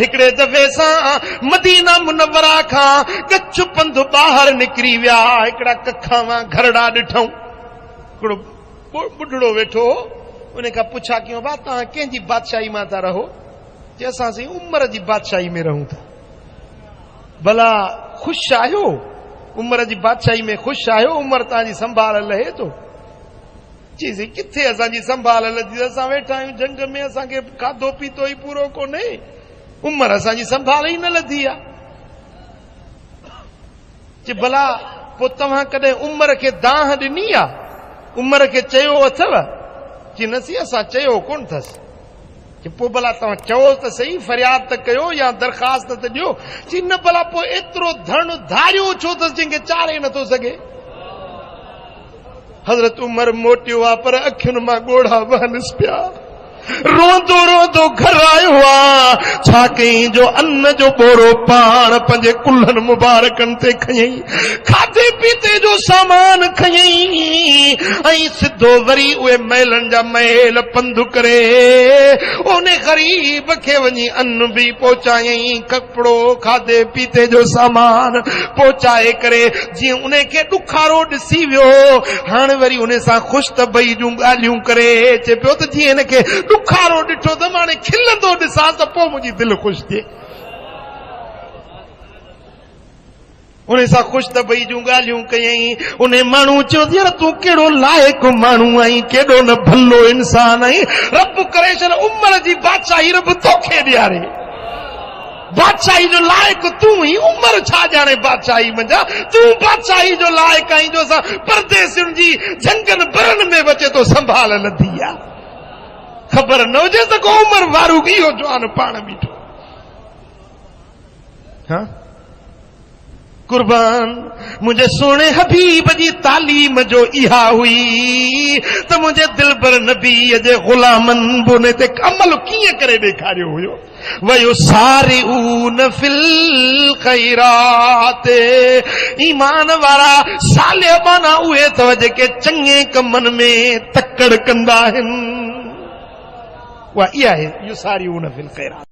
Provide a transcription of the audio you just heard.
हिकड़े दफ़े सां मदीना मुनव्वरा खां कच्छ पंध ॿाहिरि निकिरी विया। हिकड़ा कखा मां घरड़ा ॾिठऊं। हिकिड़ो बुढ़ड़ो वेठो, उन खां पुछा कयूं बा तव्हां कंहिंजी बादशाही मां था रहो? चई असां साईं उमर जी बादशाही में रहूं था। भला ख़ुशि आहियो? उमर जी बादशाही में ख़ुशि आहियो? उमर तव्हांजी संभाल लहे थो? चई किथे असांजी संभाल लधी, असां वेठा आहियूं जंग में, असांखे खाधो पीतो ई पूरो कोन्हे, उमर असांजी संभाल ई न लधी आहे। चई भला पोइ तव्हां कॾहिं उमर खे दाह ॾिनी आहे? उमर खे चयो अथव? चई न सी असां चयो कोन अथसि। चई पोइ भला तव्हां चओ त सही, फरियाद त कयो या दरख़्वास्त त ॾियो। चई न भला पोइ एतिरो धन धारियो छो अथसि जंहिंखे चारे नथो सघे? हज़रत उमर मोटियो आहे पर अखियुनि मां ॻोढ़ा वहनिस पिया। रोंदो रोंदो घर आयो आहे। छा कयईं जो अन्न जो बोरो पाण पंहिंजे कुल्हनि मुबारकनि ते खयईं, खाधे पीते जो सामान खयईं ऐं सिधो वरी उहे महलनि जा महल पंधु करे उन ग़रीब खे वञी अन्न बि पहुचायईं, कपिड़ो खाधे पीते जो सामान पहुचाए करे जीअं उन खे ॾुखारो ॾिसी वियो। हाणे वरी उन सां ख़ुशि त ॿई जूं ॻाल्हियूं करे चए पियो त जीअं हिन खे ॾुखारो ॾिठो त हाणे खिलंदो ॾिसां त पोइ मुंहिंजी दिलि ख़ुशि थिए। उन सां ख़ुशि त ॿई जूं ॻाल्हियूं कयईं। उन माण्हू चयो यार तूं कहिड़ो लाइक़ु माण्हू आहीं, केॾो न भलो इंसान आहीं, रब करे छॾ उमर जी बादशाही रब तोखे ॾियारे। बादशाही जो लाइक़ तूं ही, उमर छा ॼाणे बादशाही मंझा? तूं बादशाही जो लाइक़ आहीं जो असां परदेसियुनि जी झंगनि बरनि में बचे तो संभाल लधी आहे। ख़बर न हुजे त को उमर वारूक इहो जवान पाण बीठो। हाँ कुर्बान मुझे सोने हबीब जी तालीम जो इहा हुई त मुझे दिलबर नबी जे गुलामन बुने ते अमल कीअं करे ॾेखारियो हुयो। वयो सारे ऊन फिल खैरात, ईमान वारा साले बाना उहे अथव जेके चङे कमनि में तकड़ कंदा आहिनि। उहा इहा आहे युसारिऊन फिल खैरात।